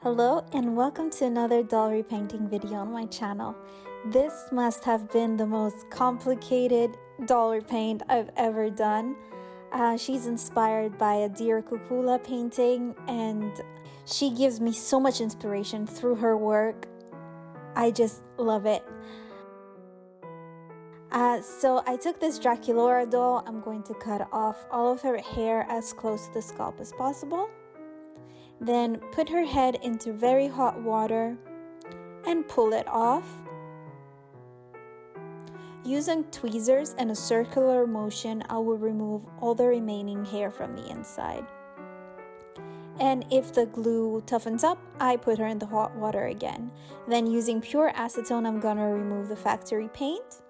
Hello and welcome to another doll repainting video on my channel. This must have been the most complicated doll repaint I've ever done. She's inspired by a Dear Kukula painting and she gives me so much inspiration through her work. I just love it. So I took this Draculaura doll. I'm going to cut off all of her hair as close to the scalp as possible. Then put her head into very hot water and pull it off. Using tweezers and a circular motion, I will remove all the remaining hair from the inside. And if the glue toughens up, I put her in the hot water again. Then using pure acetone, I'm gonna remove the factory paint.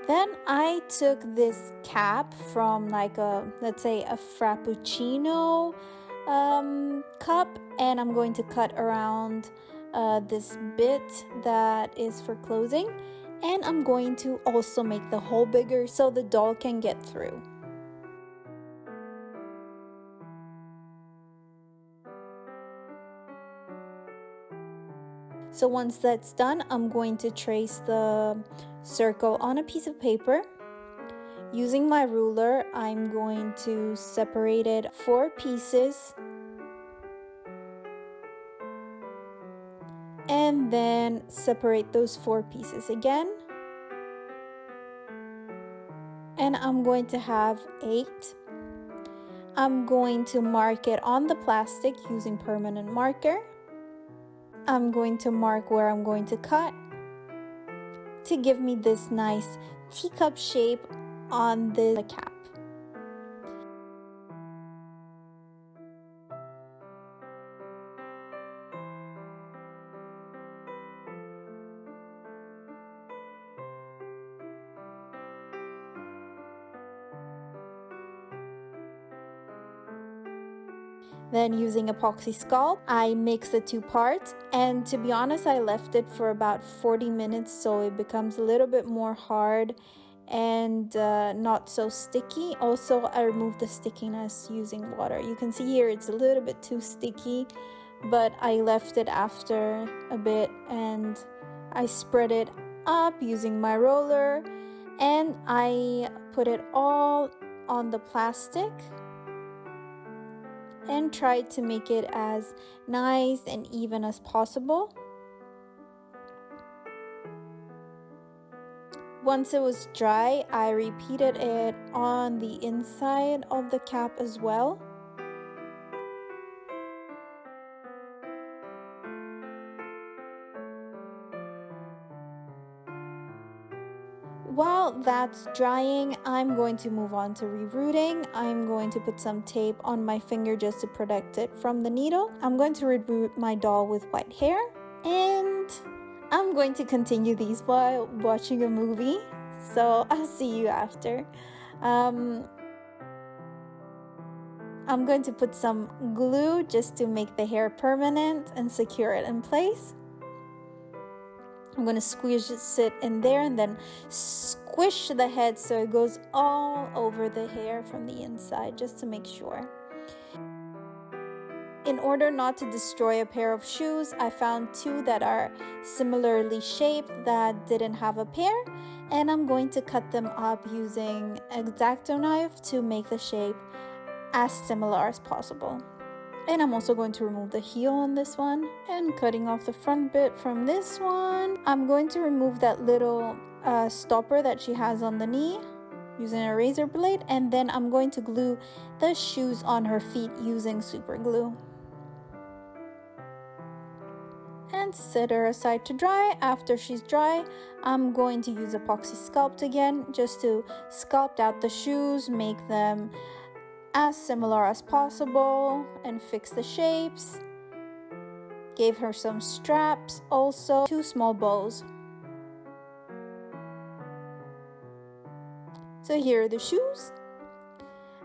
Then I took this cap from like let's say a Frappuccino cup, and I'm going to cut around this bit that is for closing, and I'm going to also make the hole bigger so the doll can get through. So once that's done, I'm going to trace the circle on a piece of paper. Using my ruler, I'm going to separate it 4 pieces. And then separate those 4 pieces again. And I'm going to have 8. I'm going to mark it on the plastic using permanent marker. I'm going to mark where I'm going to cut to give me this nice teacup shape on the cap. Then using epoxy sculpt, I mix the 2 parts, and to be honest, I left it for about 40 minutes so it becomes a little bit more hard and not so sticky. Also, I removed the stickiness using water. You can see here it's a little bit too sticky, but I left it after a bit and I spread it up using my roller, and I put it all on the plastic and tried to make it as nice and even as possible. Once it was dry, I repeated it on the inside of the cap as well. While that's drying, I'm going to move on to rerooting. I'm going to put some tape on my finger just to protect it from the needle. I'm going to reroot my doll with white hair, and I'm going to continue these while watching a movie. So I'll see you after. I'm going to put some glue just to make the hair permanent and secure it in place. I'm going to squeeze it in there and then squish the head so it goes all over the hair from the inside, just to make sure. In order not to destroy a pair of shoes, I found 2 that are similarly shaped that didn't have a pair, and I'm going to cut them up using an X-Acto knife to make the shape as similar as possible. And I'm also going to remove the heel on this one, and cutting off the front bit from this one. I'm going to remove that little stopper that she has on the knee using a razor blade, and then I'm going to glue the shoes on her feet using super glue. And set her aside to dry. After she's dry, I'm going to use epoxy sculpt again just to sculpt out the shoes, make them as similar as possible and fix the shapes. Gave her some straps, also 2 small bows. So here are the shoes.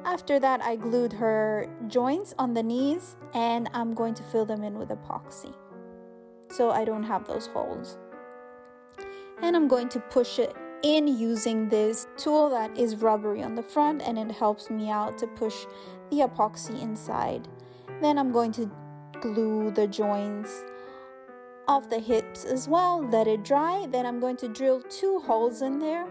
After that, I glued her joints on the knees, and I'm going to fill them in with epoxy so I don't have those holes. And I'm going to push it in using this tool that is rubbery on the front, and it helps me out to push the epoxy inside. Then I'm going to glue the joints of the hips as well, let it dry. Then I'm going to drill 2 holes in there,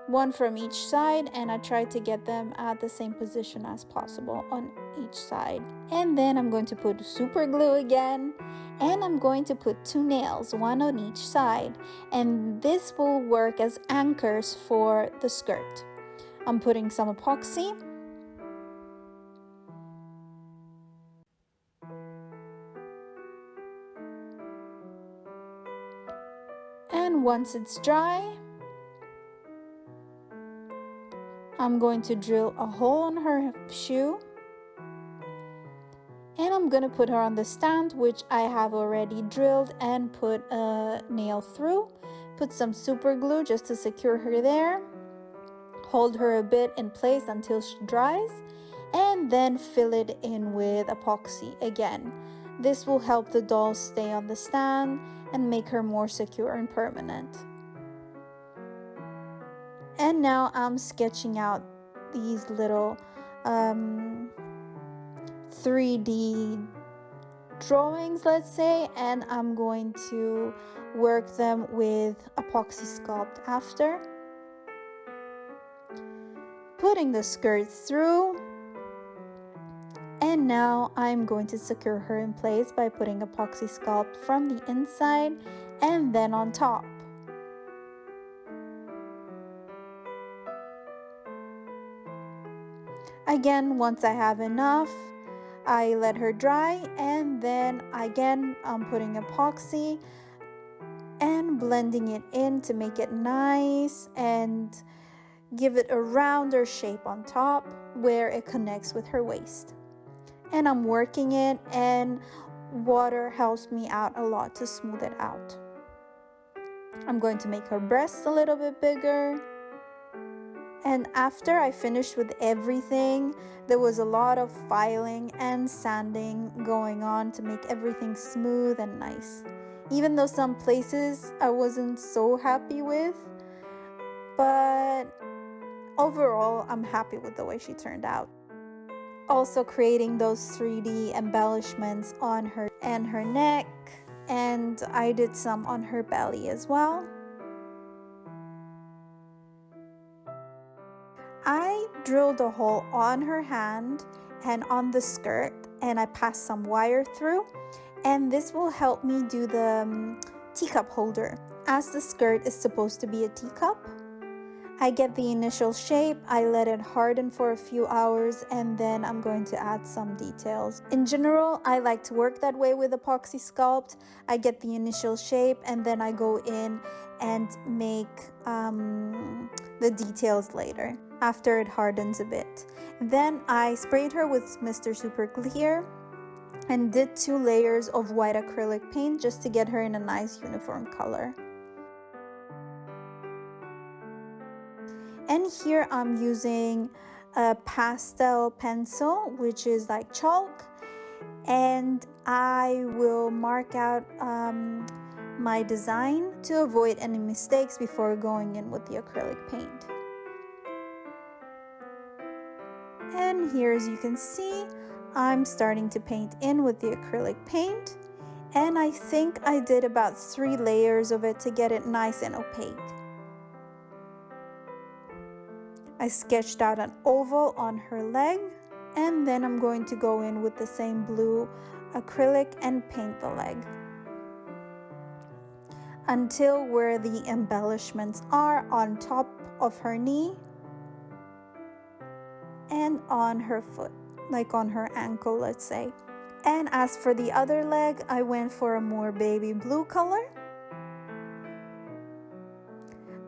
one from each side, and I try to get them at the same position as possible on each side. And then I'm going to put super glue again, and I'm going to put 2 nails, one on each side, and this will work as anchors for the skirt. I'm putting some epoxy. And once it's dry, I'm going to drill a hole on her shoe, and I'm going to put her on the stand, which I have already drilled and put a nail through. Put some super glue just to secure her there. Hold her a bit in place until she dries, and then fill it in with epoxy again. This will help the doll stay on the stand and make her more secure and permanent. And now I'm sketching out these little 3D drawings, let's say, and I'm going to work them with epoxy sculpt after. Putting the skirt through, and now I'm going to secure her in place by putting epoxy sculpt from the inside and then on top. Again, once I have enough, I let her dry, and then again I'm putting epoxy and blending it in to make it nice and give it a rounder shape on top where it connects with her waist. And I'm working it, and water helps me out a lot to smooth it out. I'm going to make her breasts a little bit bigger. And after I finished with everything, there was a lot of filing and sanding going on to make everything smooth and nice. Even though some places I wasn't so happy with, but overall I'm happy with the way she turned out. Also creating those 3D embellishments on her and her neck, and I did some on her belly as well. I drilled a hole on her hand and on the skirt, and I passed some wire through, and this will help me do the teacup holder, as the skirt is supposed to be a teacup. I get the initial shape, I let it harden for a few hours, and then I'm going to add some details. In general, I like to work that way with epoxy sculpt. I get the initial shape, and then I go in and make the details later after it hardens a bit. Then I sprayed her with Mr. Super Clear and did 2 layers of white acrylic paint just to get her in a nice uniform color. And here I'm using a pastel pencil, which is like chalk, and I will mark out my design to avoid any mistakes before going in with the acrylic paint. And here, as you can see, I'm starting to paint in with the acrylic paint, and I think I did about 3 layers of it to get it nice and opaque. I sketched out an oval on her leg, and then I'm going to go in with the same blue acrylic and paint the leg until where the embellishments are on top of her knee and on her foot, like on her ankle, let's say. And as for the other leg, I went for a more baby blue color.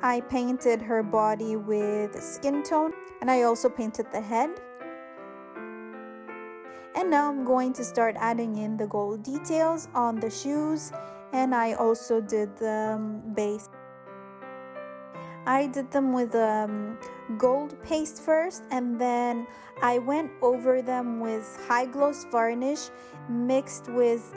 I painted her body with skin tone, and I also painted the head. And now I'm going to start adding in the gold details on the shoes, and I also did the base. I did them with gold paste first, and then I went over them with high gloss varnish mixed with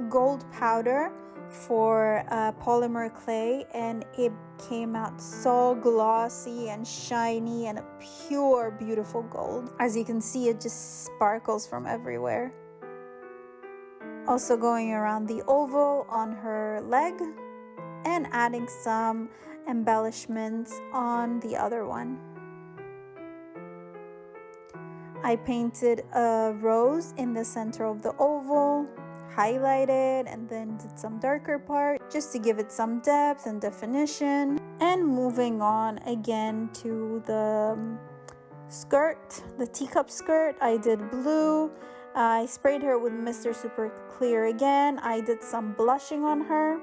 gold powder for polymer clay, and it came out so glossy and shiny and a pure beautiful gold. As you can see, it just sparkles from everywhere. Also going around the oval on her leg and adding some embellishments on the other one. I painted a rose in the center of the oval, highlighted, and then did some darker part just to give it some depth and definition. And moving on again to the skirt, the teacup skirt, I did blue. I sprayed her with Mr. Super Clear again. I did some blushing on her.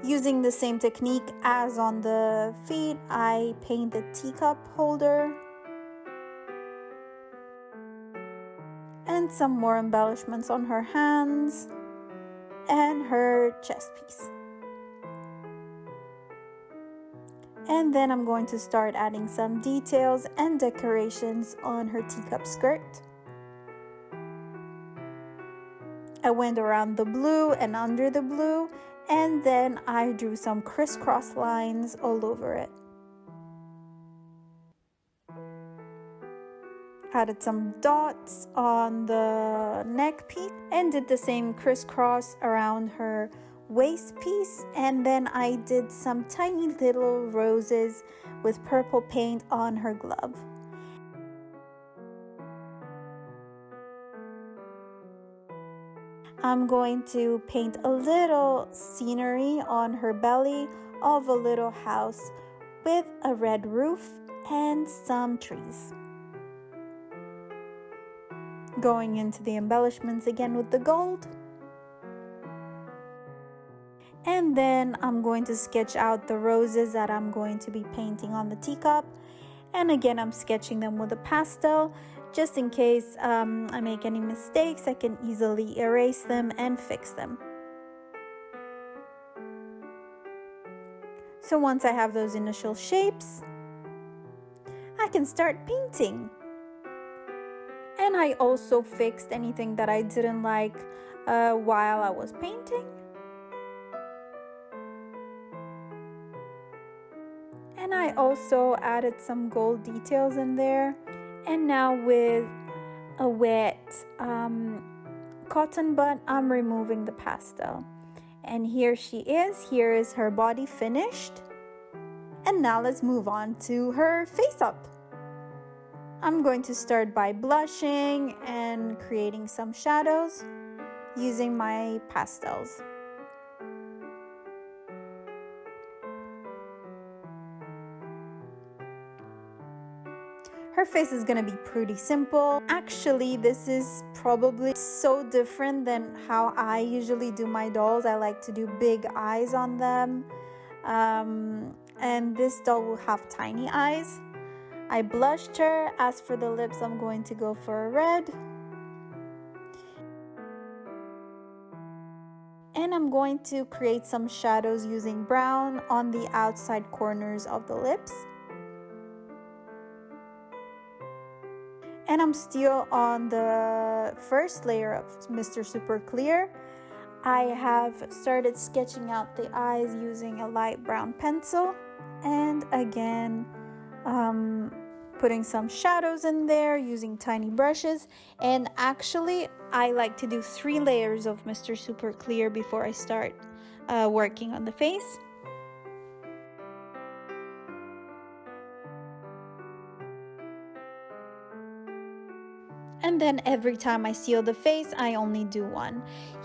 Using the same technique as on the feet, I paint the teacup holder. And some more embellishments on her hands and her chest piece. And then I'm going to start adding some details and decorations on her teacup skirt. I went around the blue and under the blue, and then I drew some crisscross lines all over it. Added some dots on the neck piece and did the same crisscross around her waist piece, and then I did some tiny little roses with purple paint on her glove. I'm going to paint a little scenery on her belly of a little house with a red roof and some trees. Going into the embellishments again with the gold. And then I'm going to sketch out the roses that I'm going to be painting on the teacup. And again, I'm sketching them with a pastel. Just in case I make any mistakes, I can easily erase them and fix them. So once I have those initial shapes, I can start painting. And I also fixed anything that I didn't like while I was painting. And I also added some gold details in there. And now with a wet cotton bud, I'm removing the pastel. And here she is. Here is her body finished. And now let's move on to her face up. I'm going to start by blushing and creating some shadows using my pastels. Her face is gonna be pretty simple. Actually, this is probably so different than how I usually do my dolls. I like to do big eyes on them. And this doll will have tiny eyes. I blushed her. As for the lips, I'm going to go for a red. And I'm going to create some shadows using brown on the outside corners of the lips. And I'm still on the first layer of Mr. Super Clear. I have started sketching out the eyes using a light brown pencil. And again, putting some shadows in there using tiny brushes. And actually, I like to do 3 layers of Mr. Super Clear before I start working on the face. And then every time I seal the face, I only do 1.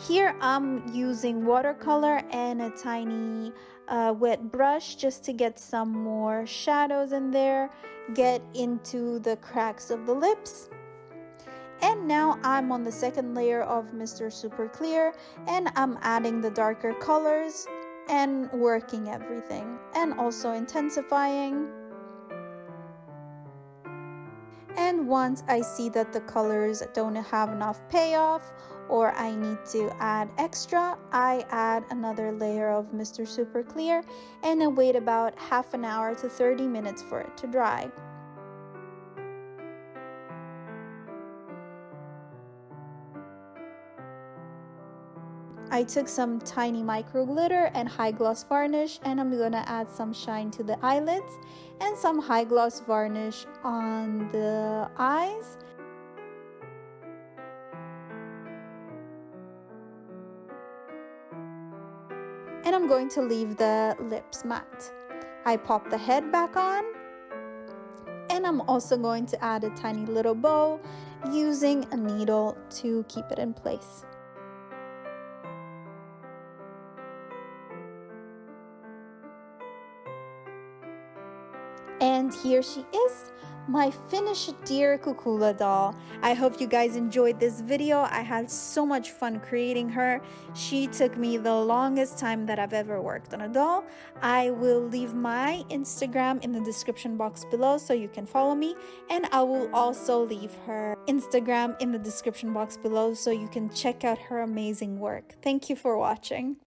Here I'm using watercolor and a tiny wet brush just to get some more shadows in there, get into the cracks of the lips. And now I'm on the second layer of Mr. Super Clear, and I'm adding the darker colors and working everything and also intensifying. And once I see that the colors don't have enough payoff or I need to add extra, I add another layer of Mr. Super Clear and I wait about half an hour to 30 minutes for it to dry. I took some tiny micro glitter and high gloss varnish, and I'm gonna add some shine to the eyelids and some high gloss varnish on the eyes. And I'm going to leave the lips matte. I pop the head back on, and I'm also going to add a tiny little bow using a needle to keep it in place. And here she is, my finished Dear Kukula doll. I hope you guys enjoyed this video. I had so much fun creating her. She took me the longest time that I've ever worked on a doll. I will leave my Instagram in the description box below so you can follow me, and I will also leave her Instagram in the description box below so you can check out her amazing work. Thank you for watching.